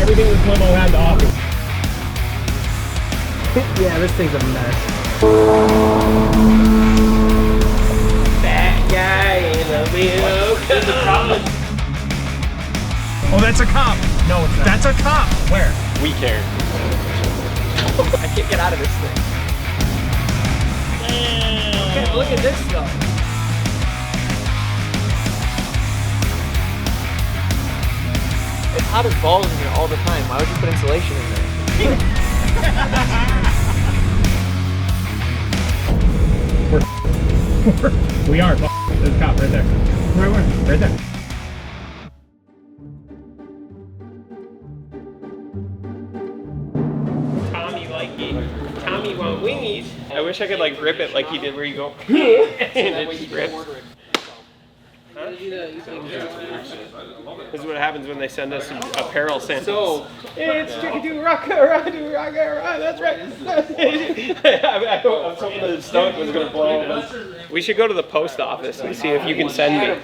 everything this limo had to offer. Yeah, this thing's a mess. That guy in the wheel. Oh, that's a cop. No, it's not. That's a cop. Where? We care. I can't get out of this thing. Okay, look at this stuff. It's hot as balls in here all the time. Why would you put insulation in there? We are. There's a cop right there. Where? Right there. Tommy Tommy want wingies. I wish I could like grip it like he did where you go and it grips. Huh? This is what happens when they send us apparel samples. So, it's chickadoo rocka, that's right. I was hoping the stomach was going to blow. We should go to the post office and see if you can send me.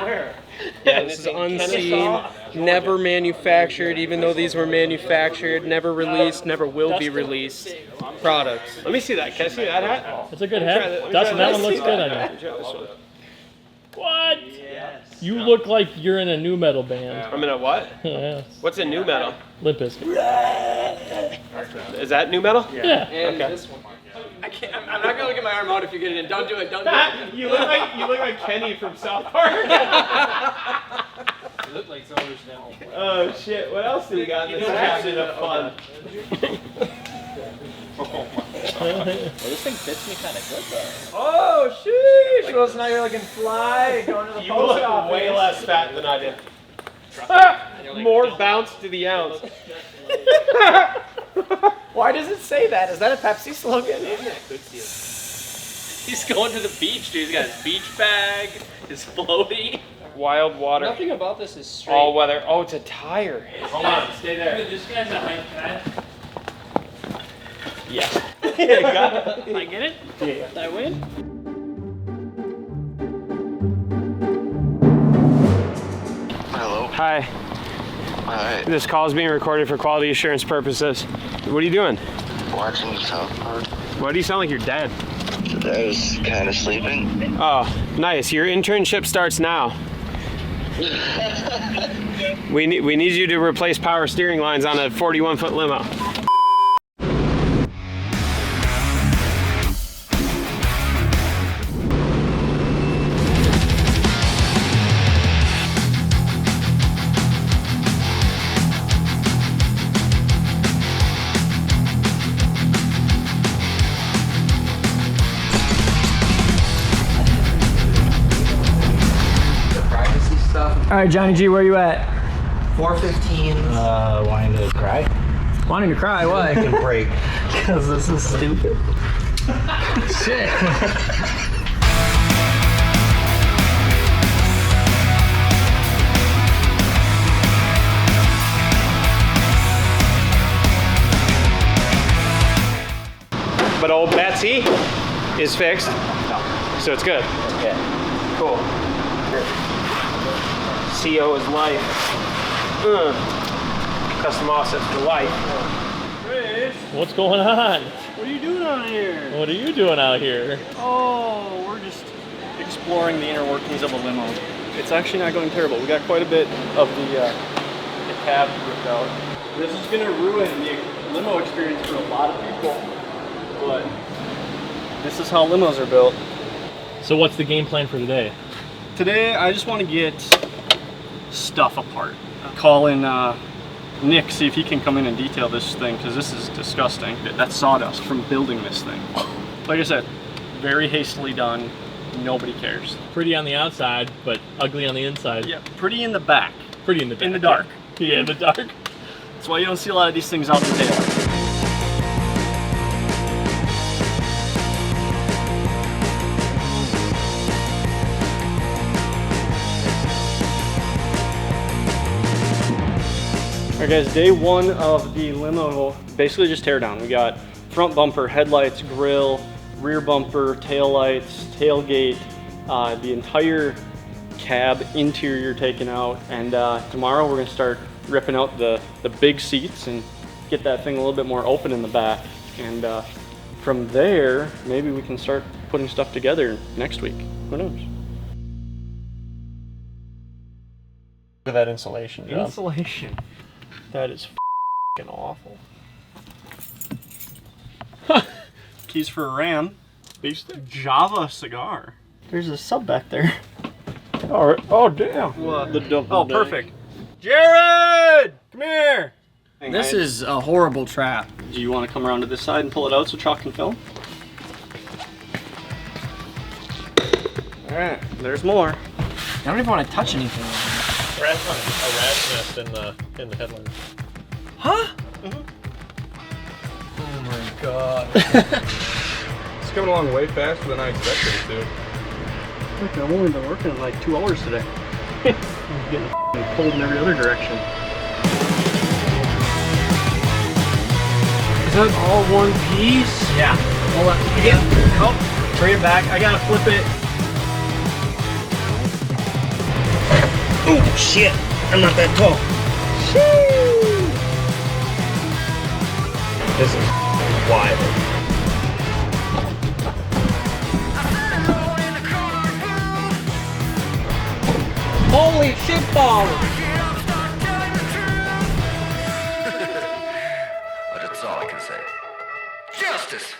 Where? Yeah, this is unseen, never manufactured, even though these were manufactured, never released, never will be released products. Let me see that. Can I see that hat? That's a good hat. Dustin, that one looks good on you. What? Yes. You look like you're in a new metal band. I'm in a what? Yes. What's a new metal? Limp Bizkit. Is that new metal? Yeah. And okay. this one. I can't. I'm not gonna get my arm out if you get it in. Don't do it. Don't do it. You look like Kenny from South Park. You look like someone's now. Oh shit! What else do we got in this caption of fun? Well, this thing fits me kind of good though. Oh sheesh! Well, so now you're looking fly, going to the post office. Way less fat than I did. More bounce to the ounce. Why does it say that? Is that a Pepsi slogan? He's going to the beach, dude. He's got his beach bag, his floaty. Wild water. Nothing about this is straight. All weather. Oh, it's a tire. Hold on, stay there. Dude, this guy's a hype guy. Yeah. Got it. I get it? Yeah. Did I win? Hello. Hi. Hi. This call is being recorded for quality assurance purposes. What are you doing? Watching the South Park. Why do you sound like you're dead? I was kind of sleeping. Oh, nice. Your internship starts now. We need you to replace power steering lines on a 41-foot limo. All right, Johnny G, where you at? 415. Wanting to cry? Wanting to cry? Why? Take a break. Because this is stupid. Shit. But old Betsy is fixed, so it's good. Yeah. Cool. CO is life. Custom offsets for life. What's going on? What are you doing out here? What are you doing out here? Oh, we're just exploring the inner workings of a limo. It's actually not going terrible. We got quite a bit of the cab ripped out. This is going to ruin the limo experience for a lot of people, but this is how limos are built. So what's the game plan for today? Today, I just want to get stuff apart. Call in Nick, see if he can come in and detail this thing, because this is disgusting. That's sawdust from building this thing. Like I said, very hastily done. Nobody cares. Pretty on the outside, but ugly on the inside. Yeah, pretty in the back. Pretty in the back. In the dark. Yeah, in the dark. That's why you don't see a lot of these things out in the daylight. Alright guys, day one of the limo, basically just tear down. We got front bumper, headlights, grille, rear bumper, tail lights, tailgate, the entire cab interior taken out, and tomorrow we're gonna start ripping out the big seats and get that thing a little bit more open in the back. And from there, maybe we can start putting stuff together next week. Who knows? Look at that insulation job. Insulation. That is f***ing awful. Keys for a Ram. Java cigar. There's a sub back there. All right. Oh, damn. The double. Oh, perfect. Jared! Come here! This is a horrible trap. Do you want to come around to this side and pull it out so Chalk can film? Alright, there's more. I don't even want to touch anything. A rat's nest in the headland. Huh? Oh my god. It's coming along way faster than I expected it to. Look, I've only been working in like 2 hours today. I'm getting pulled in every other direction. Is that all one piece? Yeah. Hold on. Oh, bring it back. I gotta flip it. Oh shit! I'm not that tall. This is wild. Holy shit balls! But that's all I can say. Justice!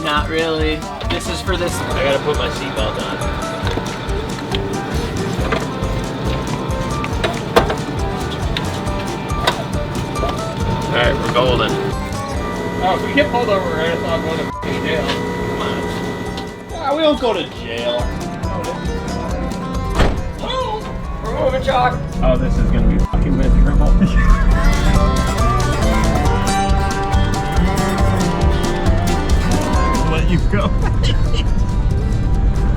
Not really. This is for this. I gotta put my seatbelt on. Alright, we're golden. Oh, if we get pulled over, we're gonna start going to f***ing jail. Come on. We don't go to jail. We're moving, Chalk. Oh, this is gonna be fucking miserable. Let you go.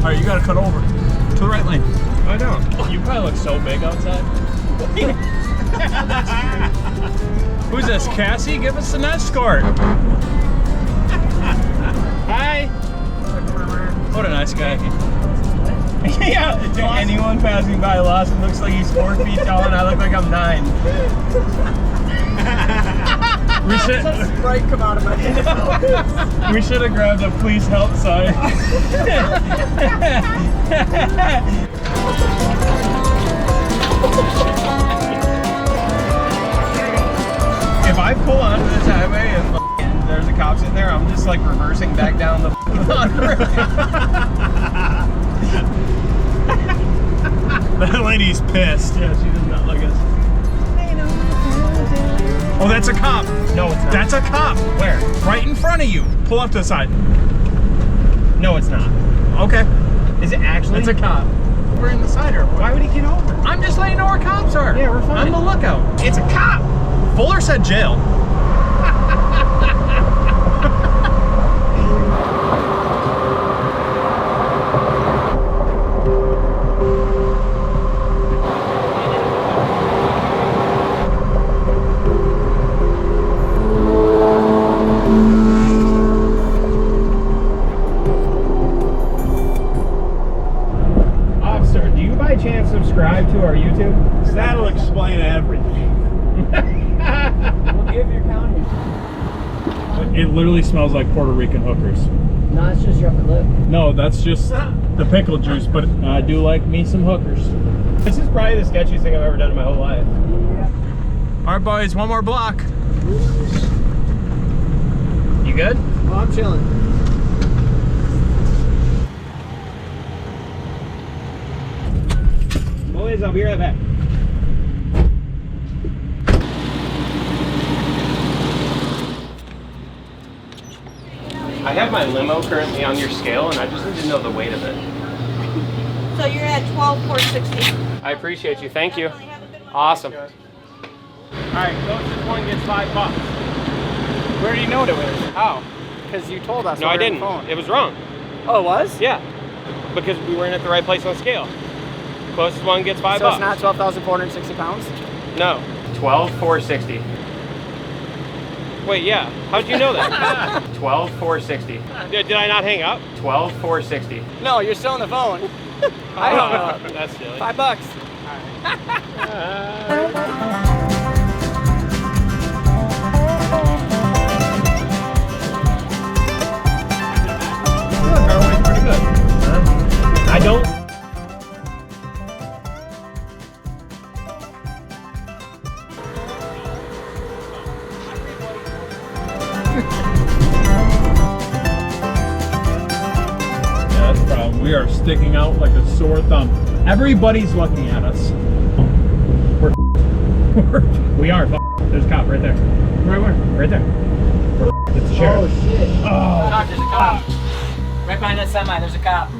Alright, you gotta cut over. To the right lane. I don't. You probably look so big outside. Who's this, Cassie? Give us an escort. Hi. What a nice guy. Yeah, to anyone passing by, Lawson looks like he's 4 feet tall and I look like I'm 9. We should Sprite come out of my head. We should have grabbed a please help sign. If I pull onto this highway and there's a cop sitting there, I'm just like reversing back down the That lady's pissed. Yeah, she does not like us. Oh, that's a cop. No, it's not. That's a cop. Where? Right in front of you. Pull up to the side. No, it's not. Okay. Is it actually? It's a cop. We're in the side or what? Why would he get over? I'm just letting you know where cops are. Yeah, we're fine. On the lookout. It's a cop. Fuller said jail. Subscribe to our YouTube. That'll explain everything. We'll give your county. It literally smells like Puerto Rican hookers. No, it's just your upper lip. No, that's just the pickle juice, but I do like me some hookers. This is probably the sketchiest thing I've ever done in my whole life. Yeah. All right, boys, one more block. You good? Oh, I'm chilling. boys. I'll be right back. I have my limo currently on your scale, and I just need to know the weight of it. So you're at 12,460. I appreciate you. Thank you. Awesome. All right, closest one gets $5. Where do you know what it was? How? Because you told us. No, I didn't. It was wrong. Oh, it was? Yeah, because we weren't at the right place on the scale. Closest one gets $5. So it's not 12,460 pounds? No. 12,460. Wait, yeah. How'd you know that? 12,460. Did I not hang up? 12,460. No, you're still on the phone. I hung up. That's silly. $5. Pretty good. I don't. Yeah, that's the problem. We are sticking out like a sore thumb. Everybody's looking at us. We are. There's a cop right there. Where? Right there. It's the sheriff. Oh, shit. Oh. There's a cop. Right behind that semi, there's a cop. Do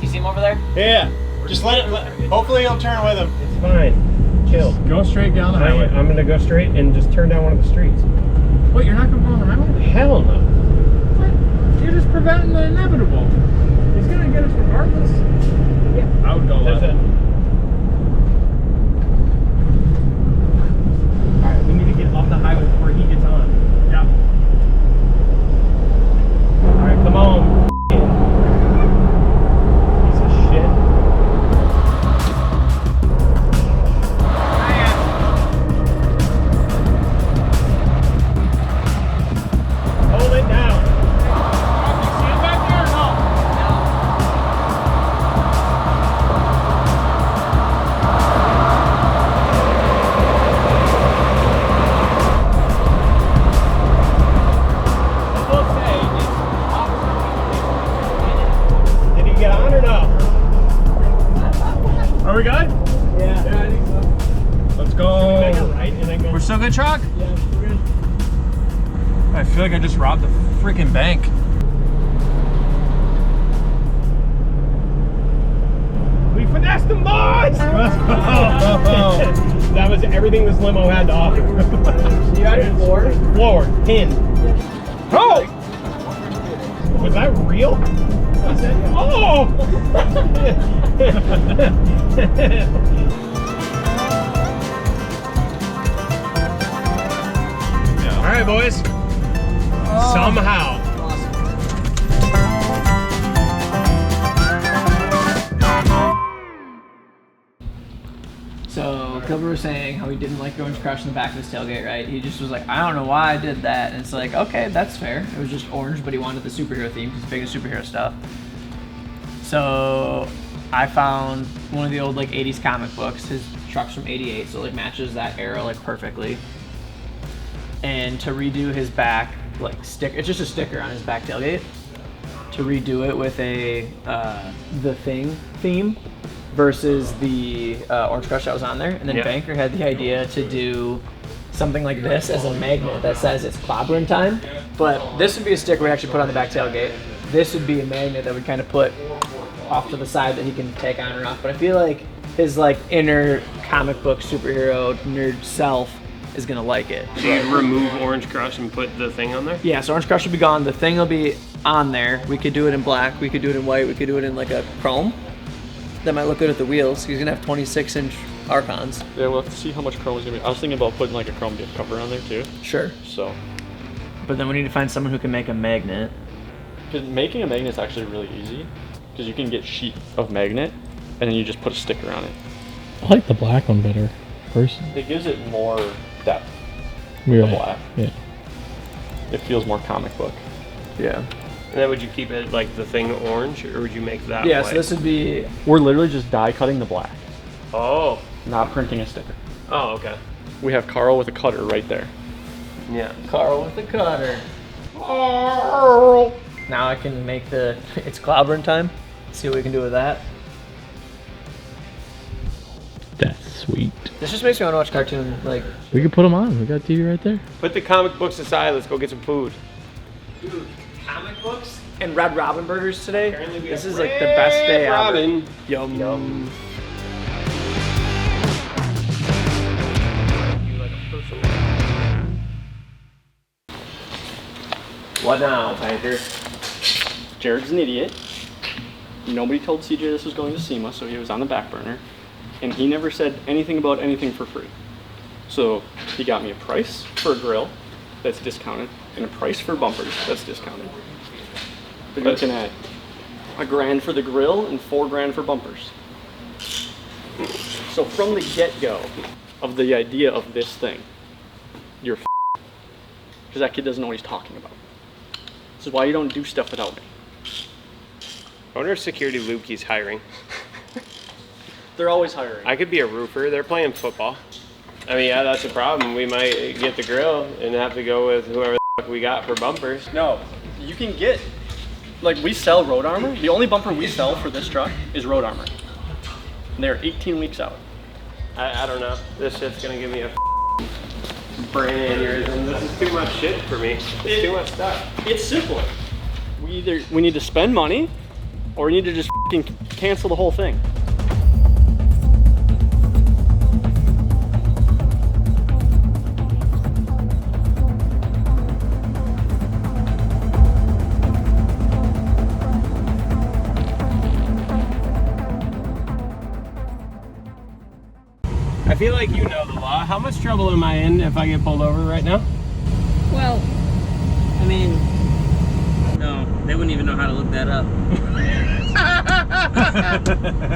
you see him over there? Yeah. Just let it. Hopefully he'll turn with him. It's fine. Chill. Go straight down the highway. I'm gonna go straight and just turn down one of the streets. What? You're not gonna go on the highway? Hell no. What? You're just preventing the inevitable. He's gonna get us regardless. Yeah. I would go left. Alright, we need to get off the highway before he gets on. Yeah. Alright, come on. Piece of shit. Hold it down. You see him back there or no? Did he get on or no? Are we good? Yeah. I think so. Let's go. Right, and then go. We're still good, truck? Yeah, we're good. I feel like I just robbed the freaking bank. We finessed them, boys! Let's go. That was everything this limo had to offer. You got it floored? Floored, pinned. Oh! Was that real? Oh! All right, boys. Somehow. So Gilbert was saying how he didn't like Orange Crush in the back of his tailgate, right? He just was like, I don't know why I did that. And it's like, okay, that's fair. It was just orange, but he wanted the superhero theme because he's big into superhero stuff. So I found one of the old like 80s comic books. His truck's from 88, so like matches that era like perfectly. And to redo his back like stick, it's just a sticker on his back tailgate. To redo it with a The Thing theme versus the Orange Crush that was on there. And then Yeah. Banker had the idea to do something like this as a magnet that says it's clobbering time. But this would be a sticker we actually put on the back tailgate. This would be a magnet that would kind of put off to the side that he can take on or off. But I feel like his like inner comic book superhero nerd self is gonna like it. So you remove Orange Crush and put the thing on there? Yeah, so Orange Crush will be gone. The Thing will be on there. We could do it in black. We could do it in white. We could do it in like a chrome. That might look good at the wheels. He's gonna have 26-inch Archons. Yeah, we'll have to see how much chrome is gonna be. I was thinking about putting like a chrome gift cover on there too. Sure. So, But then we need to find someone who can make a magnet. because making a magnet is actually really easy, because you can get sheet of magnet, and then you just put a sticker on it. I like the black one better, personally. It gives it more depth. Really? The black. Yeah. It feels more comic book. Yeah. And then would you keep it like the thing orange, or would you make that Yeah, white? so this would be. We're literally just die cutting the black, Oh. not printing a sticker. Oh, okay. We have Carl with a cutter right there. Yeah. Carl with the cutter. Now I can make the. It's clobbering time. See what we can do with that. Sweet. This just makes me want to watch cartoon. Like, We could put them on. We got TV right there. Put the comic books aside. Let's go get some food. dude, comic books and Red Robin burgers today. This is like the Red best day ever. Robin. Yum. What now, Banker? Jared's an idiot. Nobody told CJ this was going to SEMA, so he was on the back burner. And he never said anything about anything for free. So he got me a price for a grill that's discounted and a price for bumpers that's discounted. We're looking at $1,000 for the grill and $4,000 for bumpers. So from the get-go of the idea of this thing, you're because that kid doesn't know what he's talking about. This is why you don't do stuff without me. I wonder if Security Lukey's hiring. They're always hiring. I could be a roofer. They're playing football. I mean, yeah, that's a problem. We might get the grill and have to go with whoever the fuck we got for bumpers. No, you can get, like, we sell road armor. The only bumper we sell for this truck is road armor. And they're 18 weeks out. I don't know. This shit's gonna give me a brain aneurysm. This is too much shit for me. It's too much stuff. It's simple. We need to spend money, or we need to just cancel the whole thing. I feel like you know the law. How much trouble am I in if I get pulled over right now? Well, I mean, no, they wouldn't even know how to look that up.